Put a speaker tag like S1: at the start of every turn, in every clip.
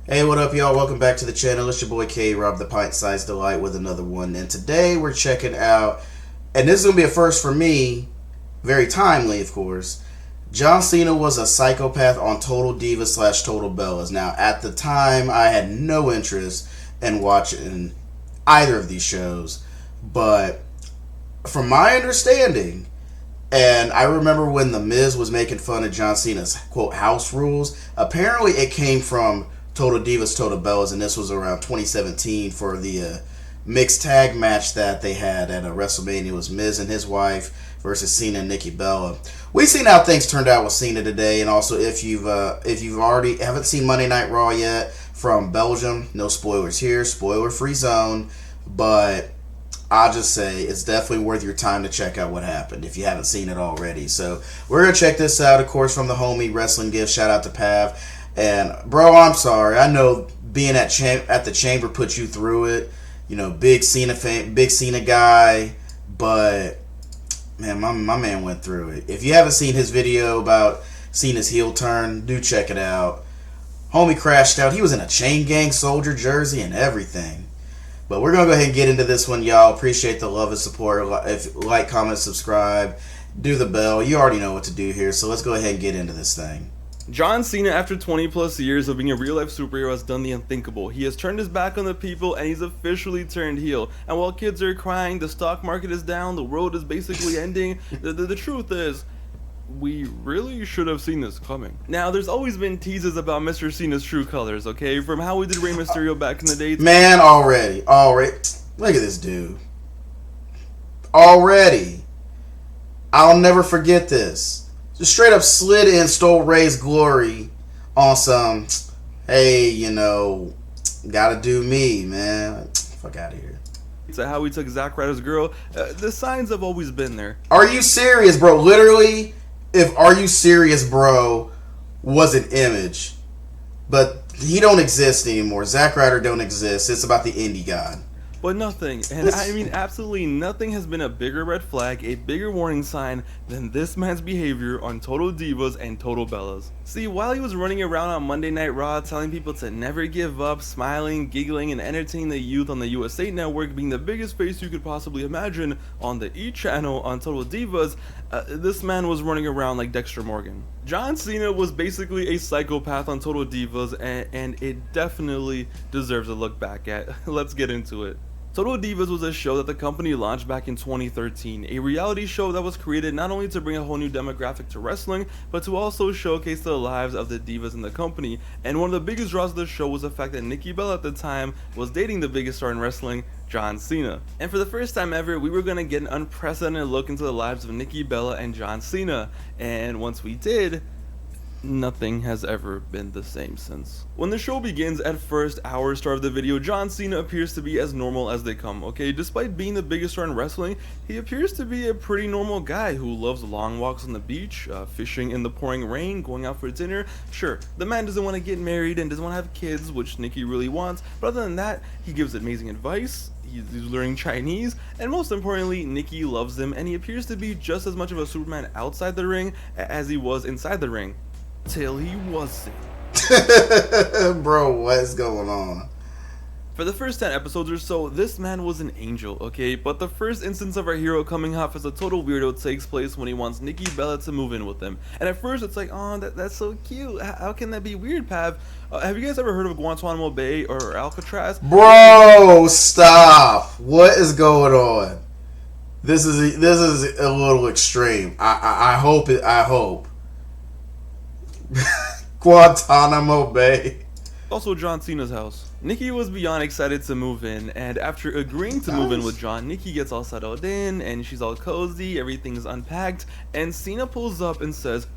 S1: Hey, what up, y'all? Welcome back to the channel. It's your boy K Rob, the Pint-Sized Delight, with another one. And today we're checking out, and this is going to be a first for me, very timely, of course. John Cena was a psychopath on Total Divas / Total Bellas. Now, at the time, I had no interest in watching either of these shows, but from my understanding, and I remember when The Miz was making fun of John Cena's, quote, house rules, apparently it came from Total Divas, Total Bellas, and this was around 2017 for the mixed tag match that they had at WrestleMania. It was Miz and his wife versus Cena and Nikki Bella. We've seen how things turned out with Cena today, and also if you've already haven't seen Monday Night Raw yet from Belgium, no spoilers here, spoiler-free zone, but I'll just say it's definitely worth your time to check out what happened if you haven't seen it already. So we're going to check this out, of course, from the homie Wrestling Gift. Shout out to Pav. And, bro, I'm sorry. I know being at the Chamber put you through it. You know, big Cena fan, big Cena guy. But, man, my man went through it. If you haven't seen his video about Cena's heel turn, do check it out. Homie crashed out. He was in a Chain Gang Soldier jersey and everything. But we're going to go ahead and get into this one, y'all. Appreciate the love and support. If like, comment, subscribe, do the bell. You already know what to do here. So let's go ahead and get into this thing.
S2: John Cena, after 20 plus years of being a real life superhero, has done the unthinkable. He has turned his back on the people and he's officially turned heel. And while kids are crying, the stock market is down, the world is basically ending, the truth is, we really should have seen this coming. Now, there's always been teases about Mr. Cena's true colors, okay? From how we did Rey Mysterio back in the day.
S1: Man, already. Look at this dude. Already. I'll never forget this. Just straight up slid in, stole Ray's glory on some, hey, you know, gotta do me, man. Fuck out of here.
S2: To how we took Zack Ryder's girl, the signs have always been there.
S1: Are you serious, bro? Literally, if Are You Serious, Bro was an image, but he don't exist anymore. Zack Ryder don't exist. It's about the indie god.
S2: But nothing, and I mean absolutely nothing has been a bigger red flag, a bigger warning sign than this man's behavior on Total Divas and Total Bellas. See, while he was running around on Monday Night Raw telling people to never give up, smiling, giggling, and entertaining the youth on the USA Network, being the biggest face you could possibly imagine on the E channel on Total Divas, this man was running around like Dexter Morgan. John Cena was basically a psychopath on Total Divas, and it definitely deserves a look back at. Let's get into it. Total Divas was a show that the company launched back in 2013, a reality show that was created not only to bring a whole new demographic to wrestling, but to also showcase the lives of the divas in the company. And one of the biggest draws of the show was the fact that Nikki Bella at the time was dating the biggest star in wrestling, John Cena. And for the first time ever, we were going to get an unprecedented look into the lives of Nikki Bella and John Cena. And once we did, nothing has ever been the same since. When the show begins, at first, our star of the video, John Cena, appears to be as normal as they come, okay? Despite being the biggest star in wrestling, he appears to be a pretty normal guy who loves long walks on the beach, fishing in the pouring rain, going out for dinner. Sure, the man doesn't want to get married and doesn't want to have kids, which Nikki really wants, but other than that, he gives amazing advice, he's learning Chinese, and most importantly, Nikki loves him, and he appears to be just as much of a Superman outside the ring as he was inside the ring. Till he wasn't.
S1: Bro, what is going on?
S2: For the first 10 episodes or so, this man was an angel, okay? But the first instance of our hero coming off as a total weirdo takes place when he wants Nikki Bella to move in with him. And at first it's like, oh, that's so cute. How can that be weird, Pav? Have you guys ever heard of Guantanamo Bay or Alcatraz?
S1: Bro, stop. What is going on? This is a little extreme. I hope. Guantanamo Bay.
S2: Also John Cena's house. Nikki was beyond excited to move in, and after agreeing to move in with John, Nikki gets all settled in, and she's all cozy, everything's unpacked, and Cena pulls up and says,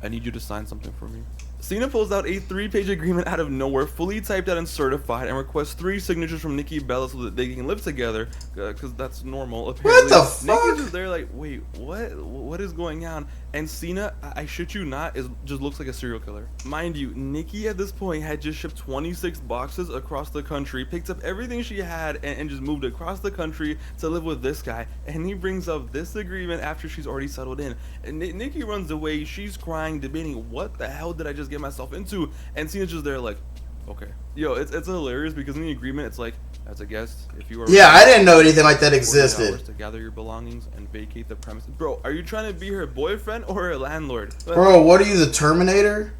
S2: I need you to sign something for me. Cena pulls out a 3-page agreement out of nowhere, fully typed out and certified, and requests 3 signatures from Nikki Bella so that they can live together, because that's normal, apparently.
S1: What the fuck?
S2: Nikki's just there like, wait, what is going on? And Cena, I shit you not, just looks like a serial killer. Mind you, Nikki at this point had just shipped 26 boxes across the country, picked up everything she had, and just moved across the country to live with this guy. And he brings up this agreement after she's already settled in. And Nikki runs away, she's crying, debating what the hell did I just get myself into? And Cena's just there like, Okay. Yo, it's hilarious because in the agreement it's like, as a guest, if you are
S1: Yeah, I didn't know anything like that existed.
S2: to gather your belongings and vacate the premises. Bro, are you trying to be her boyfriend or her landlord?
S1: Bro, what are you, the Terminator?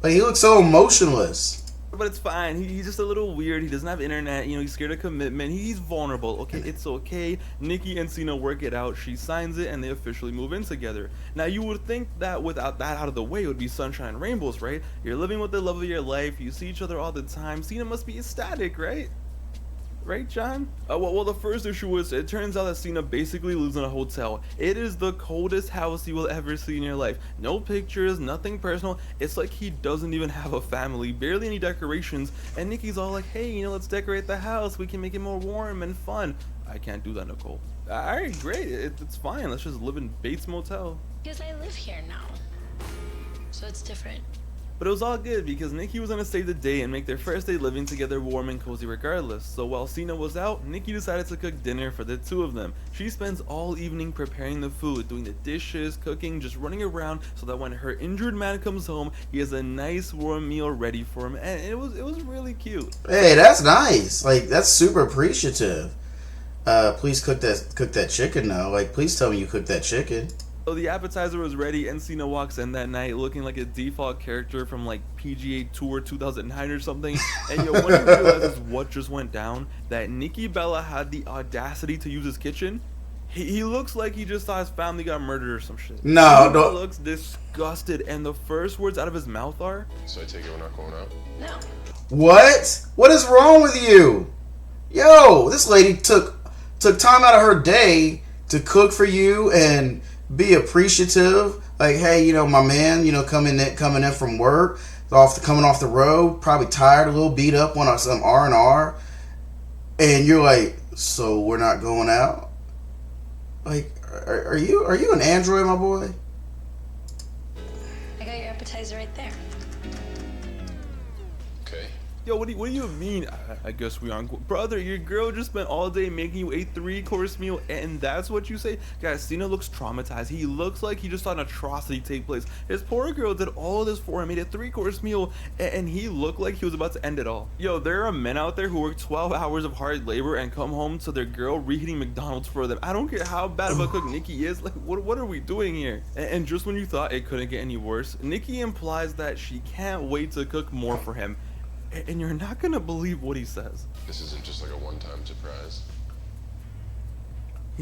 S1: Like, he looks so emotionless.
S2: But it's fine. He's just a little weird. He doesn't have internet. You know, he's scared of commitment. He's vulnerable. Okay, it's okay. Nikki and Cena work it out. She signs it, and they officially move in together. Now, you would think that without that out of the way, it would be sunshine and rainbows, right? You're living with the love of your life. You see each other all the time. Cena must be ecstatic, right? Right, John? Well, the first issue is, it turns out that Cena basically lives in a hotel. It is the coldest house you will ever see in your life. No pictures, nothing personal. It's like he doesn't even have a family, barely any decorations. And Nikki's all like, hey, you know, let's decorate the house. We can make it more warm and fun. I can't do that, Nicole. Alright, great. It's fine. Let's just live in Bates Motel.
S3: Because I live here now. So it's different.
S2: But it was all good because Nikki was gonna save the day and make their first day living together warm and cozy regardless. So while Cena was out, Nikki decided to cook dinner for the two of them. She spends all evening preparing the food, doing the dishes, cooking, just running around so that when her injured man comes home, he has a nice warm meal ready for him, and it was really cute.
S1: Hey, that's nice. Like, that's super appreciative. Please cook that chicken though. Like, please tell me you cooked that chicken.
S2: So the appetizer was ready, and Cena walks in that night looking like a default character from like PGA Tour 2009 or something. And yo, when he realizes what just went down, that Nikki Bella had the audacity to use his kitchen, he looks like he just saw his family got murdered or some shit.
S1: No,
S2: He
S1: don't.
S2: looks disgusted, and the first words out of his mouth are,
S4: So I take it we're not going out?
S3: No.
S1: What? What is wrong with you? Yo, this lady took time out of her day to cook for you and be appreciative. Like, hey, you know, my man, you know, coming in from work, coming off the road, probably tired, a little beat up on some R&R, and you're like, so we're not going out? Like, are you an android, my boy?
S3: I got your appetizer right there.
S4: Okay.
S2: yo, what do you mean? I guess we aren't. Brother, your girl just spent all day making you a 3-course meal, and that's what you say? Guys, Cena looks traumatized. He looks like he just saw an atrocity take place. His poor girl did all this for him, made a 3-course meal, and he looked like he was about to end it all. Yo, there are men out there who work 12 hours of hard labor and come home to their girl reheating McDonald's for them. I don't care how bad of a cook Nikki is. Like, what are we doing here? And just when you thought it couldn't get any worse, Nikki implies that she can't wait to cook more for him. And you're not gonna believe what he says.
S4: This isn't just like a one-time surprise.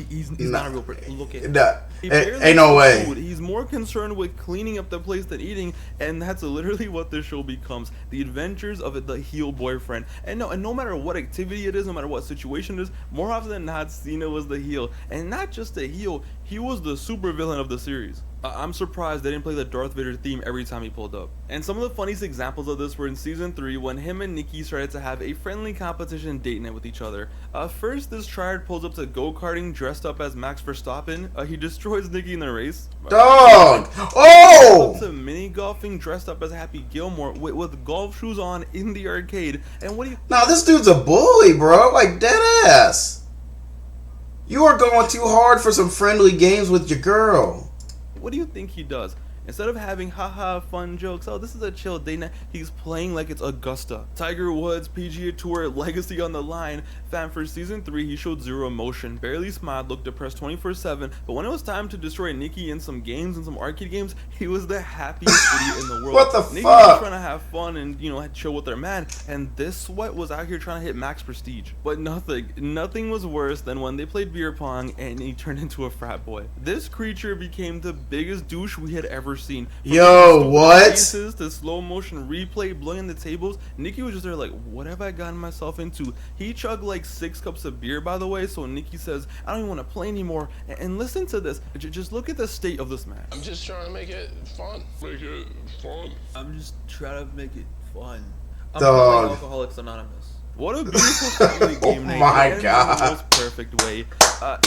S2: He's not a real person. Look at him.
S1: Nah,
S2: He barely
S1: ain't no
S2: eats
S1: way.
S2: food. He's more concerned with cleaning up the place than eating, and that's literally what this show becomes: the adventures of the heel boyfriend. And no matter what activity it is, no matter what situation it is, more often than not, Cena was the heel, and not just the heel. He was the super villain of the series. I'm surprised they didn't play the Darth Vader theme every time he pulled up. And some of the funniest examples of this were in season 3 when him and Nikki started to have a friendly competition date night with each other. First, this triad pulls up to go-karting dressed up as Max Verstappen. He destroys Nikki in the race.
S1: Dog! Oh!
S2: To mini golfing dressed up as Happy Gilmore with golf shoes on in the arcade. And what do you...
S1: Now this dude's a bully, bro. Like, dead ass. You are going too hard for some friendly games with your girl.
S2: What do you think he does? Instead of having haha fun jokes, oh, this is a chill day night, he's playing like it's Augusta. Tiger Woods, PGA Tour, legacy on the line. Fam, for season 3, he showed zero emotion, barely smiled, looked depressed 24/7, but when it was time to destroy Nikki in some games and some arcade games, he was the happiest idiot in the world.
S1: What the
S2: Nikki
S1: fuck?
S2: was trying to have fun and, you know, chill with their man, and this sweat was out here trying to hit max prestige. But nothing was worse than when they played beer pong and he turned into a frat boy. This creature became the biggest douche we had ever seen. From
S1: Yo,
S2: stupid
S1: what?
S2: faces to slow motion replay, blowing the tables. Nikki was just there like, what have I gotten myself into? He chugged like 6 cups of beer, by the way, so Nikki says, I don't even want to play anymore. And listen to this. Just look at the state of this match.
S4: I'm just trying to make it fun. Make it fun.
S5: I'm just trying to make it fun. I'm
S1: Dog.
S5: playing Alcoholics Anonymous.
S2: What a beautiful family game night.
S1: my
S2: It ended
S1: God.
S2: in the most perfect way.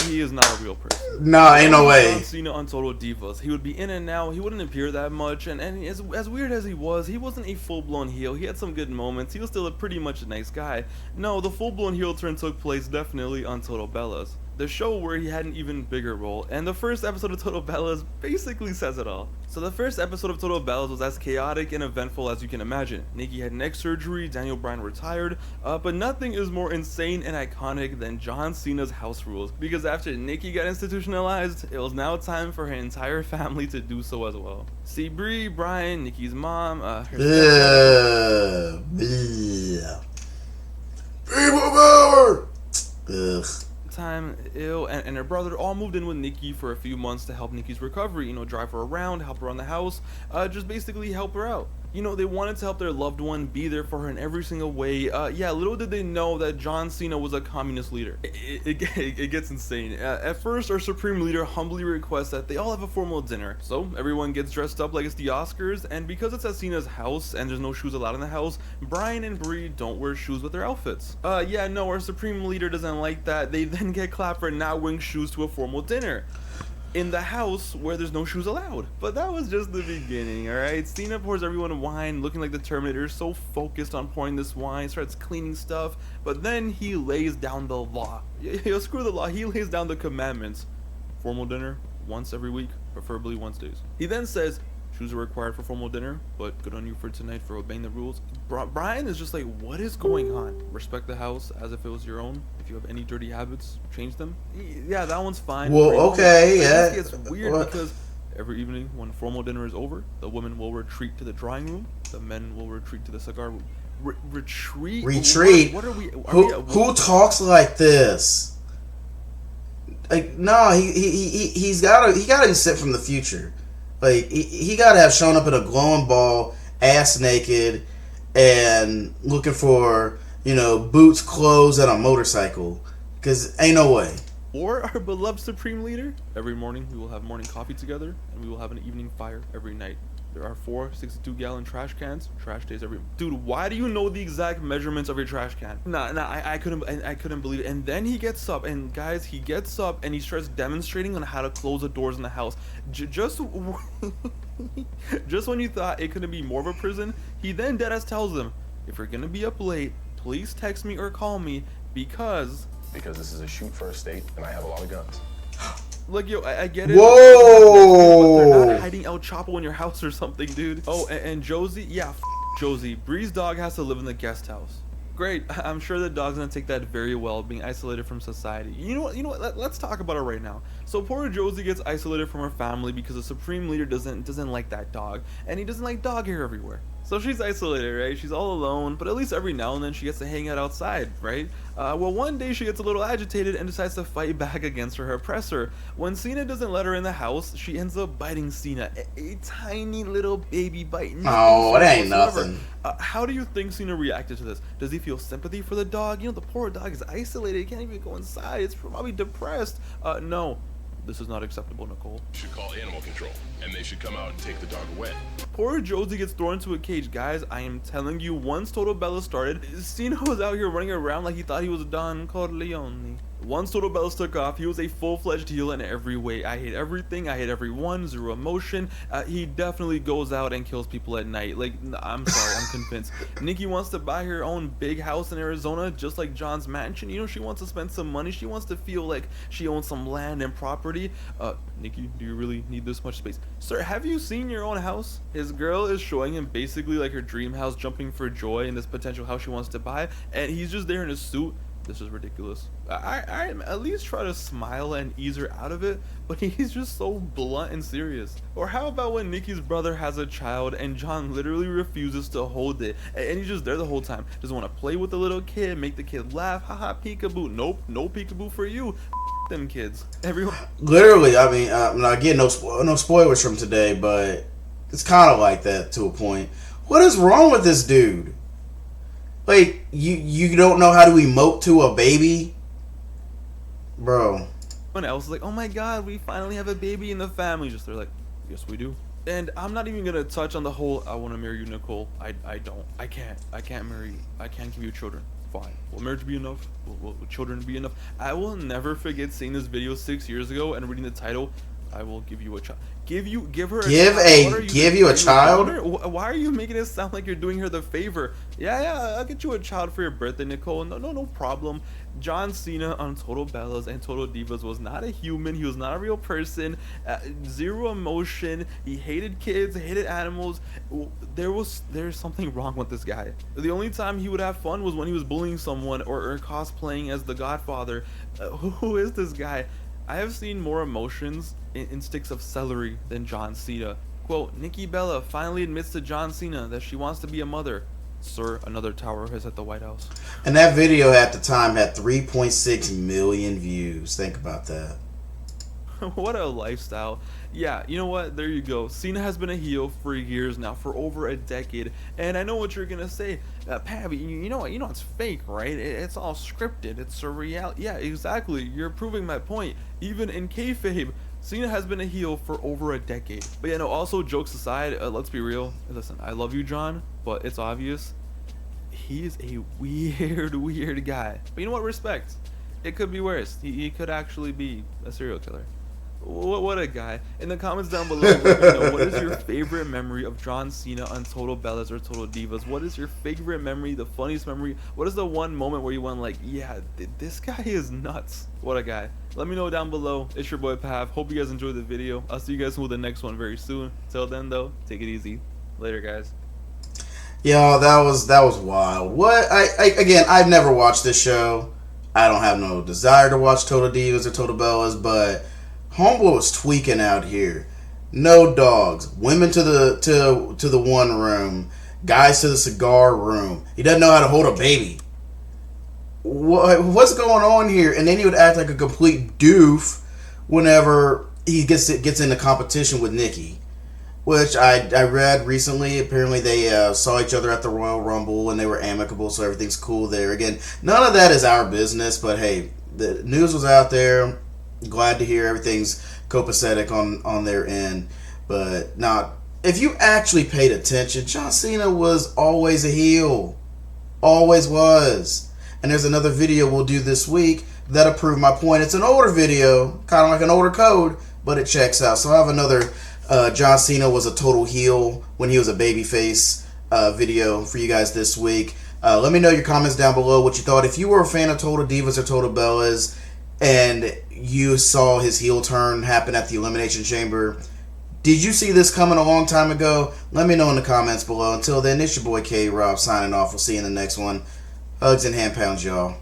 S2: He is not a real person.
S1: Nah, ain't no way.
S2: John Cena on Total Divas. He would be in and out. He wouldn't appear that much. And as weird as he wasn't a full-blown heel. He had some good moments. He was still a pretty much a nice guy. No, the full-blown heel turn took place definitely on Total Bellas. the show where he had an even bigger role, and the first episode of Total Bellas basically says it all. So the first episode of Total Bellas was as chaotic and eventful as you can imagine. Nikki had neck surgery, Daniel Bryan retired, but nothing is more insane and iconic than John Cena's house rules, because after Nikki got institutionalized, it was now time for her entire family to do so as well. See, Brie, Brian, Nikki's mom, her
S1: People power! Ugh.
S2: time ill and her brother all moved in with Nikki for a few months to help Nikki's recovery, drive her around, help her around the house, just basically help her out. They wanted to help their loved one, be there for her in every single way. Yeah, little did they know that John Cena was a communist leader. It gets insane. At first, our supreme leader humbly requests that they all have a formal dinner. So everyone gets dressed up like it's the Oscars, and because it's at Cena's house and there's no shoes allowed in the house, Brian and Brie don't wear shoes with their outfits. Yeah, no, our supreme leader doesn't like that. They then get clapped for not wearing shoes to a formal dinner in the house where there's no shoes allowed. But that was just the beginning, alright? Cena pours everyone wine, looking like the Terminator, so focused on pouring this wine, starts cleaning stuff, but then he lays down the law. Screw the law, he lays down the commandments. Formal dinner, once every week, preferably Wednesdays. He then says, shoes are required for formal dinner, but good on you for tonight for obeying the rules. Brian is just like, what is going on? Respect the house as if it was your own. If you have any dirty habits, change them. Yeah, that one's fine.
S1: Well, okay, yeah.
S2: It gets weird because every evening when formal dinner is over, the women will retreat to the drawing room, the men will retreat to the cigar room. Retreat? What are we?
S1: Who talks like this? Like, no, he's gotta be sent from the future. Like, he gotta have shown up in a glowing ball, ass naked, and looking for, boots, clothes, and a motorcycle. Because ain't no way.
S2: Or our beloved supreme leader. Every morning we will have morning coffee together, and we will have an evening fire every night. There are 4 62-gallon trash cans. Trash days every. Dude, why do you know the exact measurements of your trash can? I couldn't believe it. And then he gets up, and guys, he gets up and he starts demonstrating on how to close the doors in the house. Just when you thought it couldn't be more of a prison, he then deadass tells them, if you're gonna be up late, please text me or call me because
S4: this is a shoot first state, and I have a lot of guns.
S2: Look, yo, I get it.
S1: Whoa!
S2: They're not hiding El Chapo in your house or something, dude. Oh, and Josie, yeah, Josie. Bree's dog has to live in the guest house. Great. I'm sure the dog's gonna take that very well, being isolated from society. You know what? Let's talk about it right now. So poor Josie gets isolated from her family because the supreme leader doesn't like that dog, and he doesn't like dog hair everywhere. So she's isolated, right? She's all alone, but at least every now and then she gets to hang out outside, right? Well, one day she gets a little agitated and decides to fight back against her oppressor. When Cena doesn't let her in the house, she ends up biting Cena. A tiny little baby bite.
S1: Oh, it ain't nothing.
S2: How do you think Cena reacted to this? Does he feel sympathy for the dog? The poor dog is isolated. He can't even go inside. It's probably depressed. No. This is not acceptable, Nicole.
S4: You should call animal control, and they should come out and take the dog away.
S2: Poor Josie gets thrown into a cage. Guys, I am telling you, once Total Bellas started, Cena was out here running around like he thought he was Don Corleone. Once Total Bellas took off, he was a full-fledged heel in every way. I hate everything, I hate everyone, zero emotion. He definitely goes out and kills people at night. Like, I'm sorry, I'm convinced. Nikki wants to buy her own big house in Arizona, just like John's mansion. She wants to spend some money. She wants to feel like she owns some land and property. Nikki, do you really need this much space? Sir, have you seen your own house? His girl is showing him basically like her dream house, jumping for joy in this potential house she wants to buy, and he's just there in a suit. This is ridiculous. I at least try to smile and ease her out of it, but he's just so blunt and serious. Or how about when Nikki's brother has a child and John literally refuses to hold it, and he's just there the whole time. Doesn't want to play with the little kid, make the kid laugh, haha, peekaboo. Nope, no peekaboo for you. Them kids. Everyone.
S1: Literally, I mean, again, no spoilers from today, but it's kind of like that to a point. What is wrong with this dude? Like, you don't know how to emote to a baby? Bro.
S2: Everyone else is like, oh my god, we finally have a baby in the family. Just they're like, yes we do. And I'm not even gonna touch on the whole I want to marry you, Nicole. I can't marry you. I can't give you children. Fine. Will marriage be enough? Will children be enough? I will never forget seeing this video 6 years ago and reading the title, I will give you a child. Give her a
S1: Give
S2: child. What are
S1: give you a child?
S2: Why are you making it sound like you're doing her the favor? Yeah, I'll get you a child for your birthday, Nicole. No problem. John Cena on Total Bellas and Total Divas was not a human. He was not a real person. Zero emotion. He hated kids, hated animals. There's something wrong with this guy. The only time he would have fun was when he was bullying someone or cosplaying as the Godfather. Who is this guy? I have seen more emotions in sticks of celery than John Cena. Quote, Nikki Bella finally admits to John Cena that she wants to be a mother. Sir, another tower has at the White House.
S1: And that video at the time had 3.6 million views. Think about that.
S2: What a lifestyle. Yeah, you know what? There you go. Cena has been a heel for years now, for over a decade. And I know what you're gonna say, Pabby. You know what? You know it's fake, right? It's all scripted. It's a reality. Yeah, exactly. You're proving my point. Even in kayfabe, Cena has been a heel for over a decade. But yeah, no. Also, jokes aside, let's be real. Listen, I love you, John, but it's obvious he's a weird guy. But you know what? Respect. It could be worse. He could actually be a serial killer. What a guy. In the comments down below, let me know, what is your favorite memory of John Cena on Total Bellas or Total Divas? What is your favorite memory, the funniest memory? What is the one moment where you went like, yeah, this guy is nuts? What a guy. Let me know down below. It's your boy Pav. Hope you guys enjoyed the video. I'll see you guys with the next one very soon. Till then though, take it easy. Later guys.
S1: Yo, that was wild. What? Again, I've never watched this show. I don't have no desire to watch Total Divas or Total Bellas, but homeboy was tweaking out here. No dogs. Women to the one room. Guys to the cigar room. He doesn't know how to hold a baby. What's going on here? And then he would act like a complete doof whenever he gets into competition with Nikki. Which I read recently. Apparently they saw each other at the Royal Rumble and they were amicable, so everything's cool there. Again, none of that is our business, but hey, the news was out there. Glad to hear everything's copacetic on their end. But now, if you actually paid attention, John Cena was always a heel. Always was. And there's another video we'll do this week that'll prove my point. It's an older video, kind of like an older code, but it checks out. So I have another John Cena was a total heel when he was a babyface video for you guys this week. Let me know your comments down below what you thought. If you were a fan of Total Divas or Total Bellas and you saw his heel turn happen at the Elimination Chamber, did you see this coming a long time ago? Let me know in the comments below. Until then, it's your boy K-Rob signing off. We'll see you in the next one. Hugs and hand pounds, y'all.